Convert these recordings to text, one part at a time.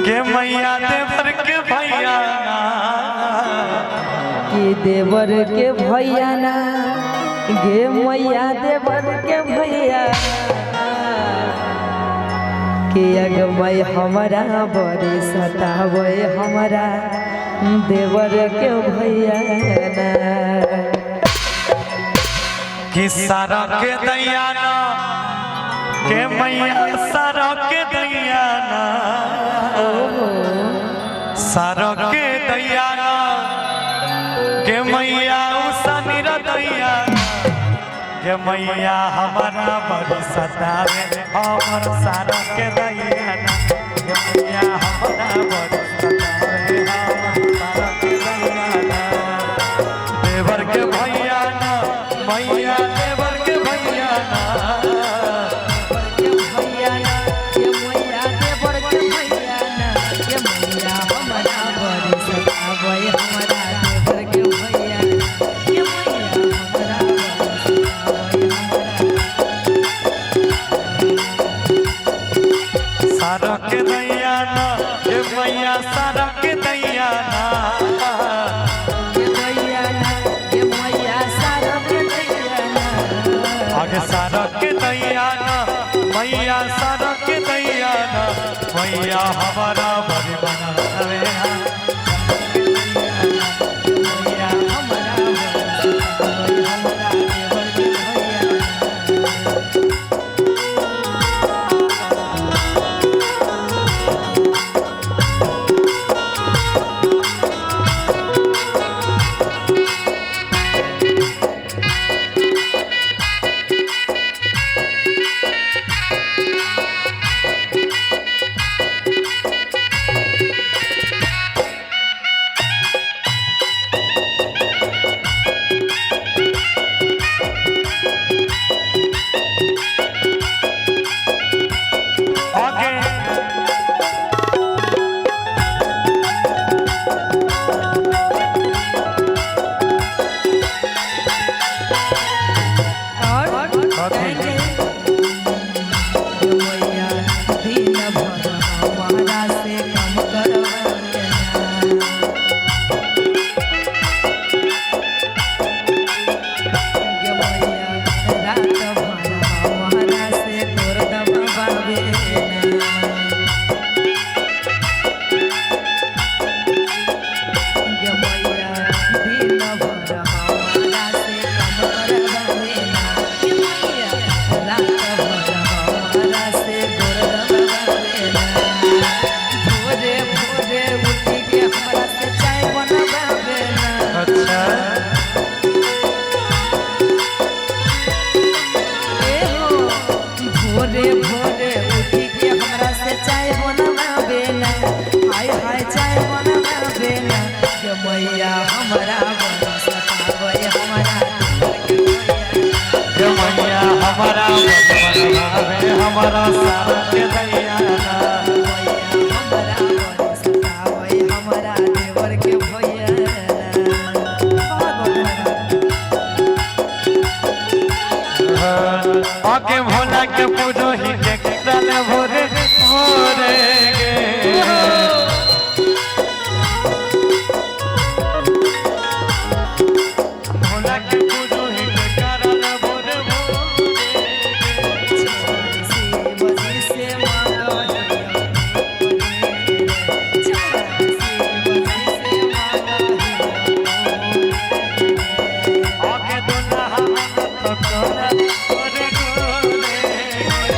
के मैया देवर के भैया ना के देवर के भैया ना गे मैया देवर के भैया के अगमय हमारा बड़ी सतावे हमारा देवर के भैया ना कि सारा के दैया ना के मैया सारा के दैया ना सारा के दैया ना के मैया उसनी दैया के मैया हमारा बड़ी सतावे हमर सारा के दैया ना के मैया हमारा बड़ी सतावे हमर सारा के दैया ना देवर के भैया ना मैया देवर के भैया ना के भैया ना के मैया देवर के भैया ना के मैया हमारा बड़ी सतावे हमारा देवर के भैया के मैया हमारा बड़ी सतावे सारा के दैया ना के मैया सारा के दैया ना के दैया ना के मैया सारा के दैया ना आगे सारा के दैया ना मैया सारा के दैया ना मैया हमारा बड़ी बनावे मैया हमारा बड़ी सतावे हमारा देवर के भैया भोरे भोरे उठी के हमरा से चाय बनवावे ना हाय हाय चाय बनवावे ना के मैया हमरा बड़ी सतावे हमारा के मैया हमारा बड़ी बनावे हमारा सारा के दैया ना मैया हमारा बड़ी सतावे हमारा देवर के भैया आके भोला के पूजो ही के किरण भोरे भोरे गे भोला के पूजो ही के किरण भोरे आके दुल्हा तो गोरे गोरे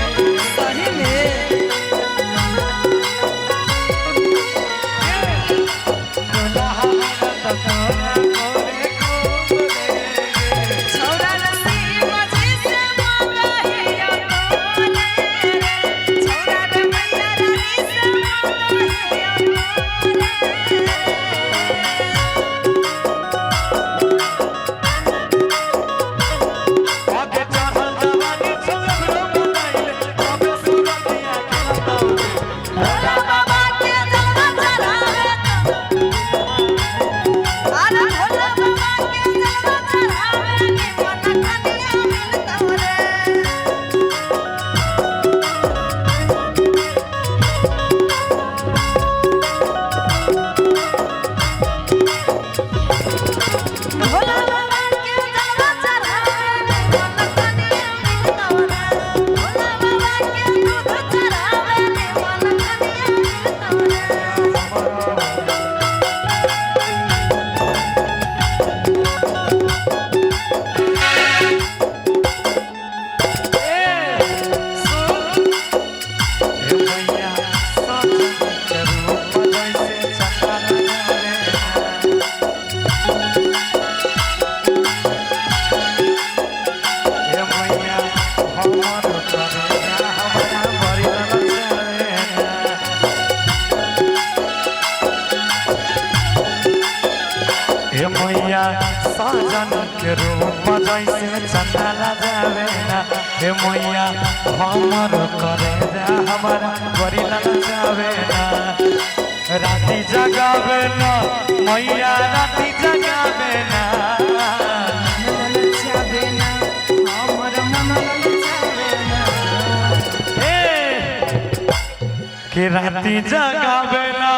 के रूप जैसे चंदा जावे ना हे मैया हमर करे जा हमारा बड़ी जावे ना राती जगावे ना मैया राती जगावे ना ललचावे ना हमर मन ललचावे ना कि राती जगावे ना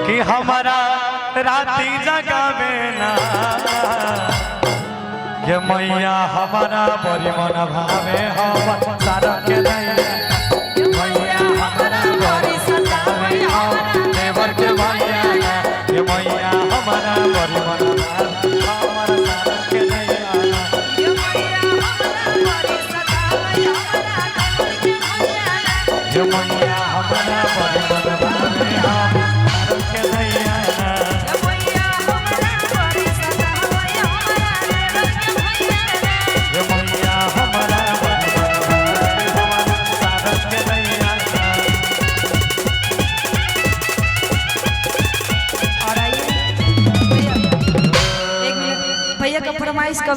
कि हमारा राती जगावे ना ये मैया हमारा बड़ी मन भावे हम सारा के दैया मैया हमारा बड़ी सतावे हम देवर के भैया ये मैया हमारा बड़ी मन भावे हमारा सारा के दैया ये मैया हमरा बड़ी सतावे हमरा देवर के भैया ये मैया हमारा बड़ी मन भावे हम सारा के दैया ये मैया हमरा बड़ी सतावे हमरा देवर के भैया ये मैया हमारा बड़ी मन भावे हमारा सारा के दैया और आइए भैया 1 मिनट भैया का फरमाइश कब